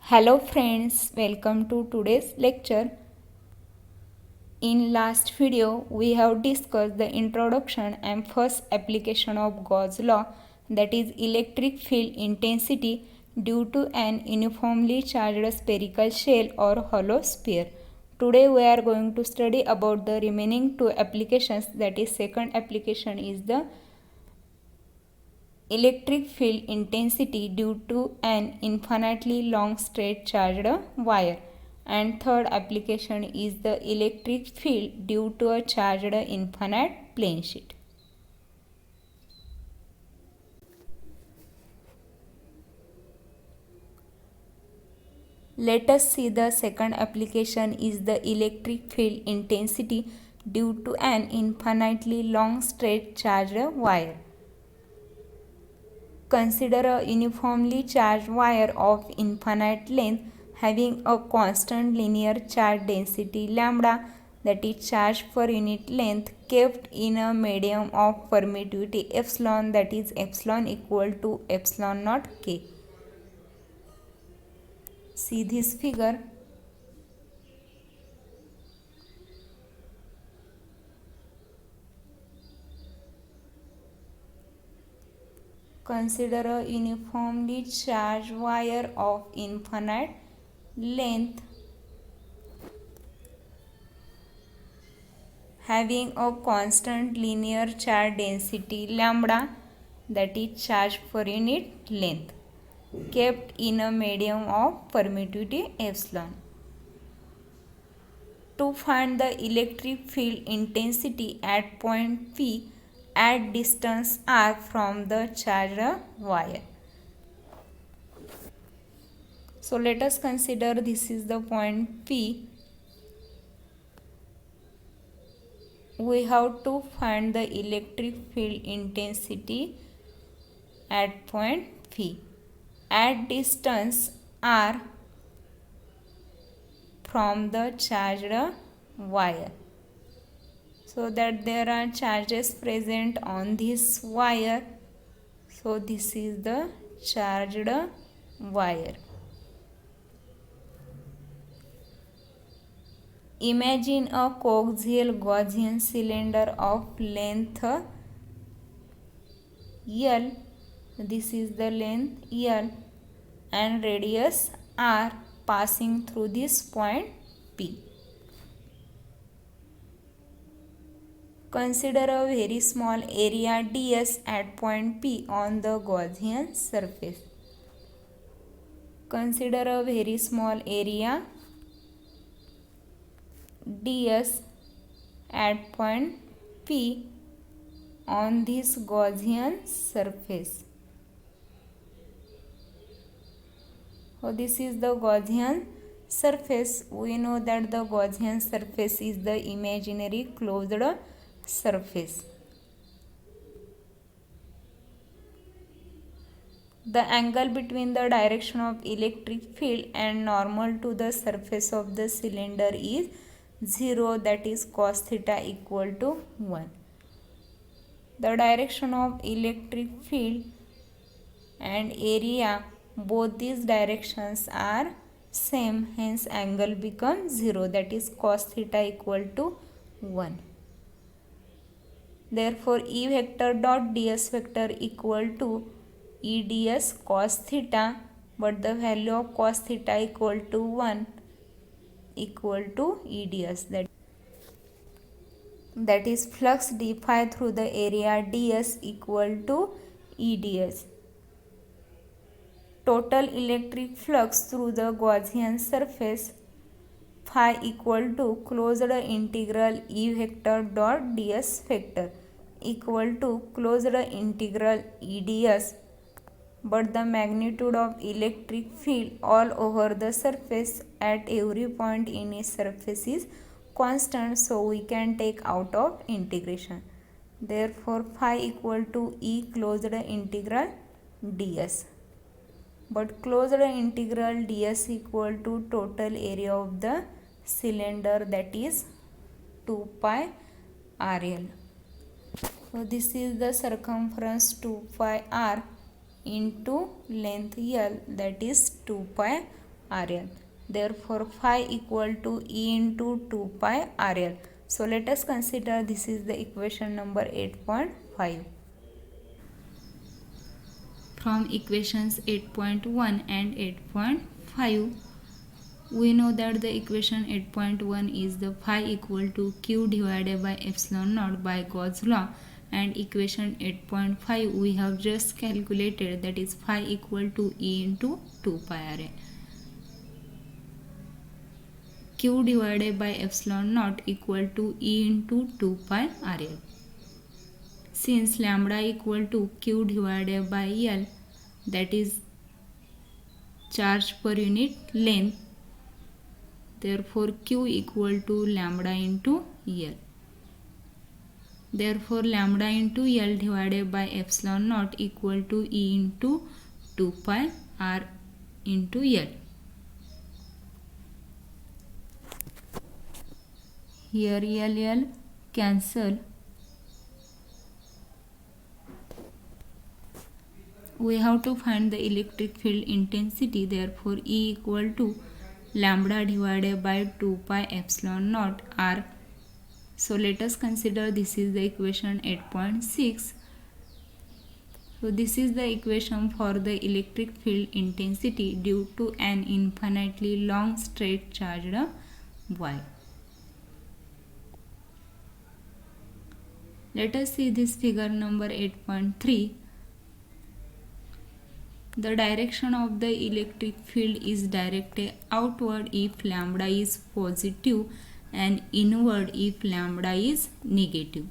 Hello friends, welcome to today's lecture. In last video, we have discussed the introduction and first application of Gauss law, that is electric field intensity due to an uniformly charged spherical shell or hollow sphere. Today we are going to study about the remaining two applications, that is second application is the electric field intensity due to an infinitely long straight charged wire, and third application is the electric field due to a charged infinite plane sheet. Let us see the second application is the electric field intensity due to an infinitely long straight charged wire. Consider a uniformly charged wire of infinite length having a constant linear charge density lambda, that is charge per unit length, kept in a medium of permittivity epsilon, that is epsilon equal to epsilon naught k. See this figure. Consider a uniformly charged wire of infinite length having a constant linear charge density lambda, that is charge per unit length, kept in a medium of permittivity epsilon. To find the electric field intensity at point P at distance r from the charged wire. So let us consider this is the point P. We have to find the electric field intensity at point P at distance r from the charged wire, so that there are charges present on this wire. So this is the charged wire. Imagine a coaxial Gaussian cylinder of length L. This is the length L and radius R passing through this point P. Consider a very small area ds at point P on the Gaussian surface. Consider a very small area ds at point P on this Gaussian surface. So this is the Gaussian surface. We know that the Gaussian surface is the imaginary closed surface. The angle between the direction of electric field and normal to the surface of the cylinder is 0, that is cos theta equal to 1. The direction of electric field and area, both these directions are same, hence angle becomes 0, that is cos theta equal to 1. Therefore E vector dot ds vector equal to E ds cos theta, but the value of cos theta equal to 1 equal to E ds, that is flux d phi through the area ds equal to E ds. Total electric flux through the Gaussian surface phi equal to closed integral E vector dot ds vector equal to closed integral E ds, but the magnitude of electric field all over the surface at every point in a surface is constant, so we can take out of integration. Therefore phi equal to E closed integral ds, but closed integral ds equal to total area of the cylinder, that is 2 pi RL. So this is the circumference 2 pi r into length L, that is 2 pi RL. Therefore, phi equal to E into 2 pi RL. So let us consider this is the equation number 8.5. From equations 8.1 and 8.5, we know that the equation 8.1 is the phi equal to q divided by epsilon naught by Gauss law, and equation 8.5 we have just calculated, that is phi equal to E into 2 pi RL. Q divided by epsilon naught equal to E into 2 pi RL. Since lambda equal to Q divided by L, that is charge per unit length, therefore Q equal to lambda into L. Therefore lambda into L divided by epsilon naught equal to E into 2 pi R into L. Here L cancel. We have to find the electric field intensity, therefore E equal to lambda divided by 2 pi epsilon naught R. So let us consider this is the equation 8.6. So this is the equation for the electric field intensity due to an infinitely long straight charged wire. Let us see this figure number 8.3. The direction of the electric field is directed outward if lambda is positive and inward if lambda is negative.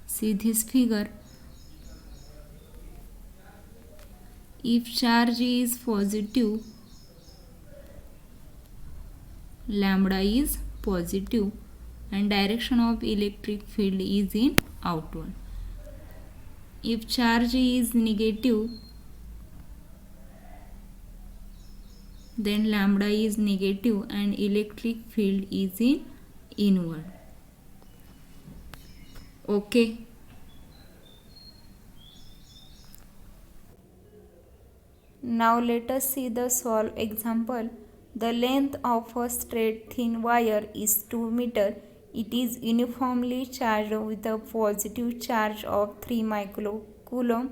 See this figure. If charge is positive, lambda is positive and direction of electric field is in outward. If charge is negative, then lambda is negative and electric field is in inward. Okay. Now let us see the solve example. The length of a straight thin wire is 2 meter. It is uniformly charged with a positive charge of 3 microcoulomb.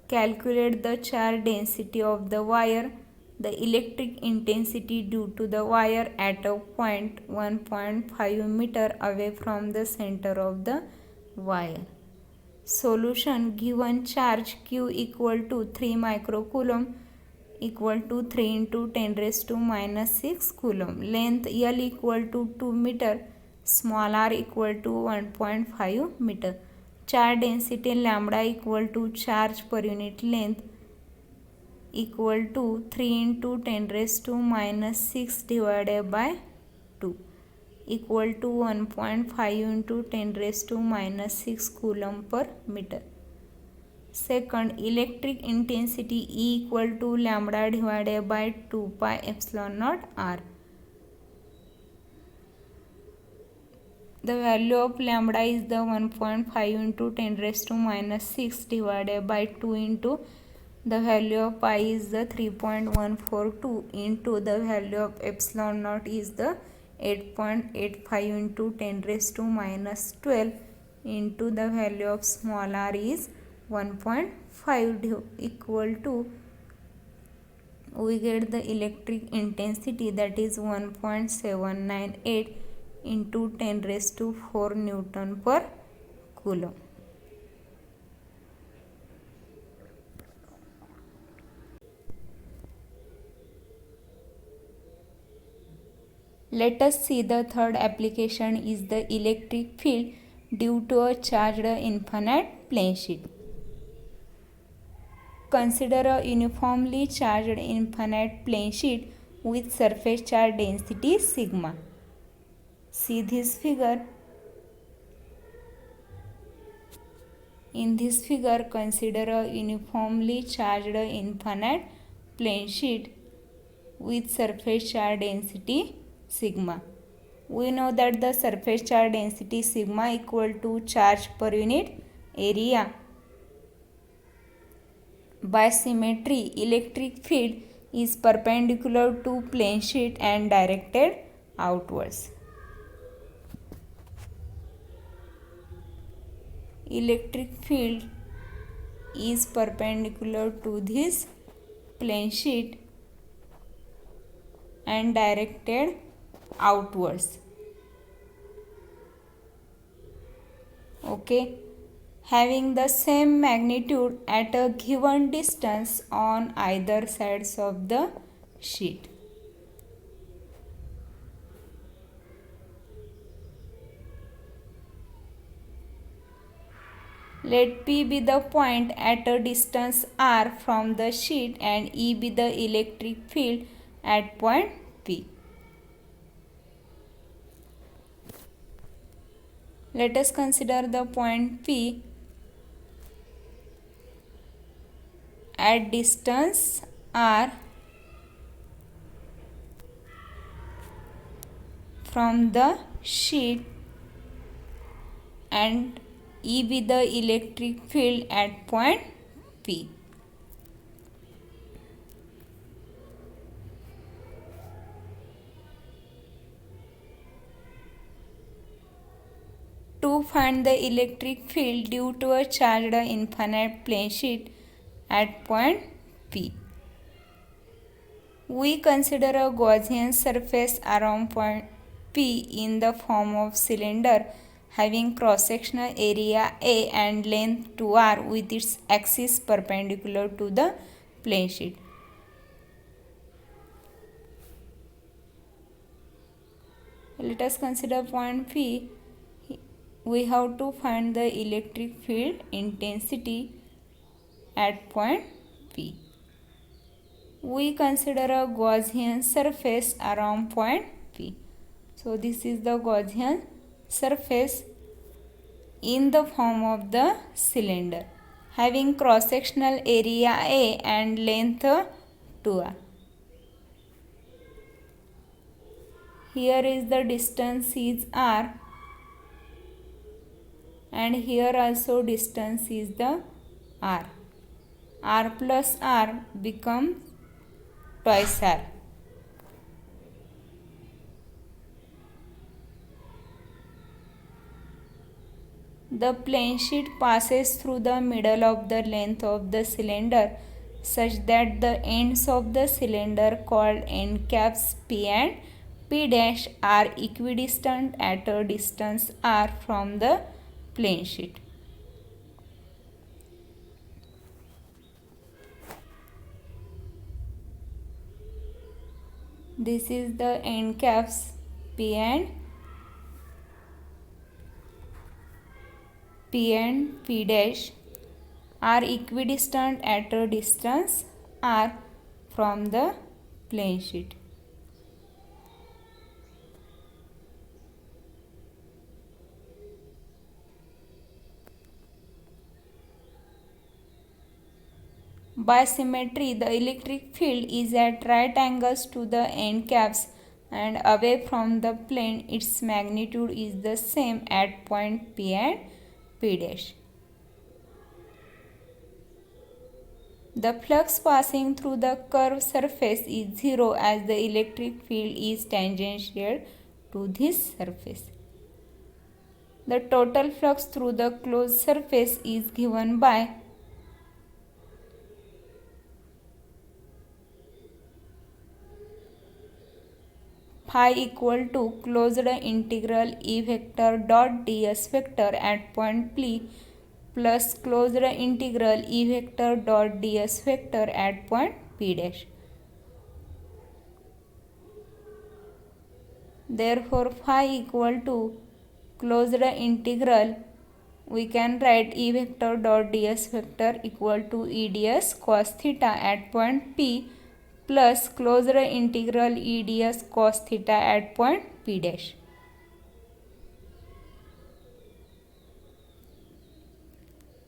Calculate the charge density of the wire, the electric intensity due to the wire at a point 1.5 meter away from the center of the wire. Solution: given charge Q equal to 3 microcoulomb equal to 3 into 10 raised to minus 6 coulomb. Length L equal to 2 meter, small r equal to 1.5 meter. Charge density lambda equal to charge per unit length equal to 3 into 10 raised to minus 6 divided by 2 equal to 1.5 into 10 raised to minus 6 coulomb per meter. Second, electric intensity E equal to lambda divided by 2 pi epsilon naught R. The value of lambda is the 1.5 into 10 raised to minus 6 divided by 2 into the value of pi is the 3.142 into the value of epsilon naught is the 8.85 into 10 raised to minus 12 into the value of small r is 1.5 equal to, we get the electric intensity, that is 1.798 into 10 raised to 4 Newton per coulomb. Let us see the third application is the electric field due to a charged infinite plane sheet. Consider a uniformly charged infinite plane sheet with surface charge density sigma. See this figure. In this figure, consider a uniformly charged infinite plane sheet with surface charge density sigma. We know that the surface charge density sigma equal to charge per unit area. By symmetry, electric field is perpendicular to plane sheet and directed outwards. Electric field is perpendicular to this plane sheet and directed outwards. Okay, having the same magnitude at a given distance on either sides of the sheet. Let P be the point at a distance r from the sheet and E be the electric field at point P. Let us consider the point P at distance r from the sheet and E be the electric field at point P. To find the electric field due to a charged infinite plane sheet at point P, we consider a Gaussian surface around point P in the form of cylinder having cross-sectional area A and length 2r with its axis perpendicular to the plane sheet. Let us consider point P. We have to find the electric field intensity at point P. We consider a Gaussian surface around point P. So this is the Gaussian surface in the form of the cylinder having cross-sectional area A and length 2r. Here is the distance is r and here also distance is the r. R plus r becomes twice r. The plane sheet passes through the middle of the length of the cylinder such that the ends of the cylinder called end caps P and P dash are equidistant at a distance r from the plane sheet. This is the end caps P and P dash are equidistant at a distance r from the plane sheet. By symmetry, the electric field is at right angles to the end caps and away from the plane. Its magnitude is the same at point P and P dash. The flux passing through the curved surface is zero as the electric field is tangential to this surface. The total flux through the closed surface is given by phi equal to closed integral E vector dot ds vector at point P plus closed integral E vector dot ds vector at point P dash. Therefore, phi equal to closed integral, we can write E vector dot ds vector equal to E ds cos theta at point P plus closed integral E ds cos theta at point P dash.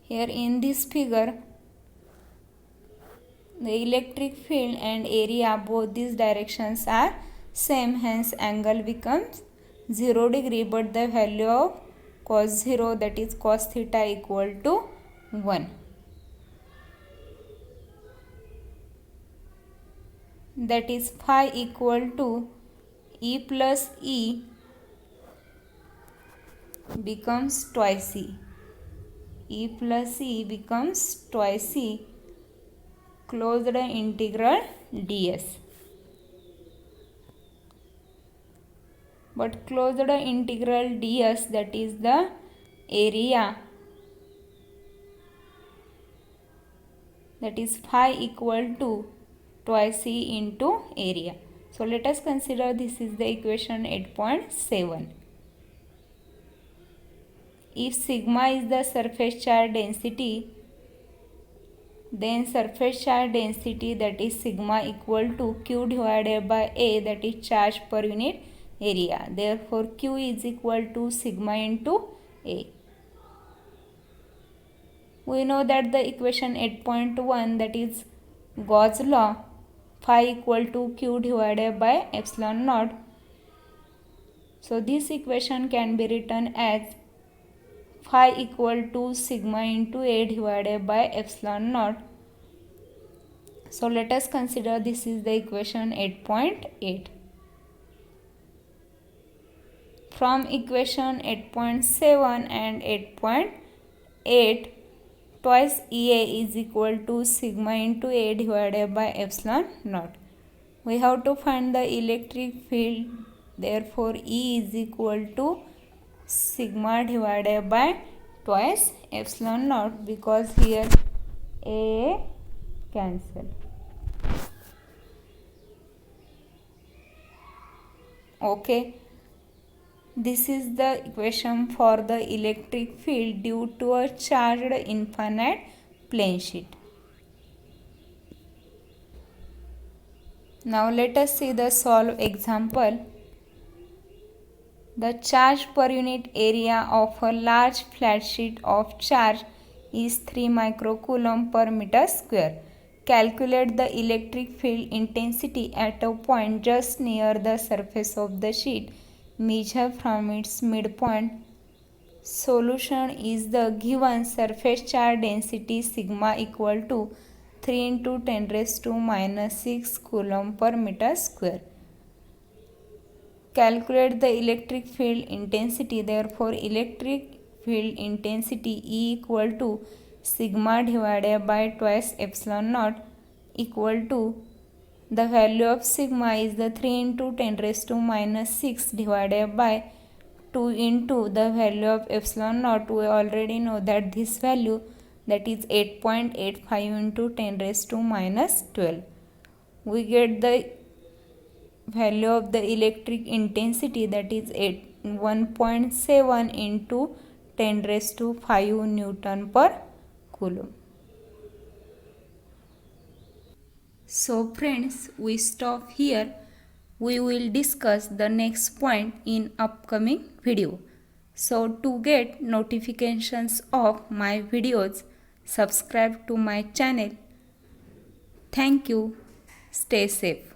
Here in this figure, the electric field and area both these directions are same, hence angle becomes 0 degree, but the value of cos 0, that is cos theta, equal to 1. that is phi equal to E plus E becomes twice E. E plus E becomes twice E closed integral ds. But closed integral ds, that is the area, that is phi equal to twice E into area. So let us consider this is the equation 8.7. If sigma is the surface charge density, then surface charge density, that is sigma, equal to Q divided by A, that is charge per unit area. Therefore Q is equal to sigma into A. We know that the equation 8.1, that is Gauss law, phi equal to Q divided by epsilon naught. So this equation can be written as phi equal to sigma into A divided by epsilon naught. So let us consider this is the equation 8.8. From equation 8.7 and 8.8, twice EA is equal to sigma into A divided by epsilon naught. We have to find the electric field. Therefore E is equal to sigma divided by twice epsilon naught, because here A cancel. Okay, this is the equation for the electric field due to a charged infinite plane sheet. Now let us see the solved example. The charge per unit area of a large flat sheet of charge is 3 microcoulomb per meter square. Calculate the electric field intensity at a point just near the surface of the sheet. Measure from its midpoint. Solution is the given surface charge density sigma equal to 3 into 10 raised to minus 6 coulomb per meter square. Calculate the electric field intensity. Therefore electric field intensity E equal to sigma divided by twice epsilon naught, equal to the value of sigma is the 3 into 10 raised to minus 6 divided by 2 into the value of epsilon naught. We already know that this value, that is 8.85 into 10 raised to minus 12. We get the value of the electric intensity, that is 1.7 into 10 raised to 5 Newton per coulomb. So friends, we stop here. We will discuss the next point in upcoming video. So to get notifications of my videos, subscribe to my channel. Thank you. Stay safe.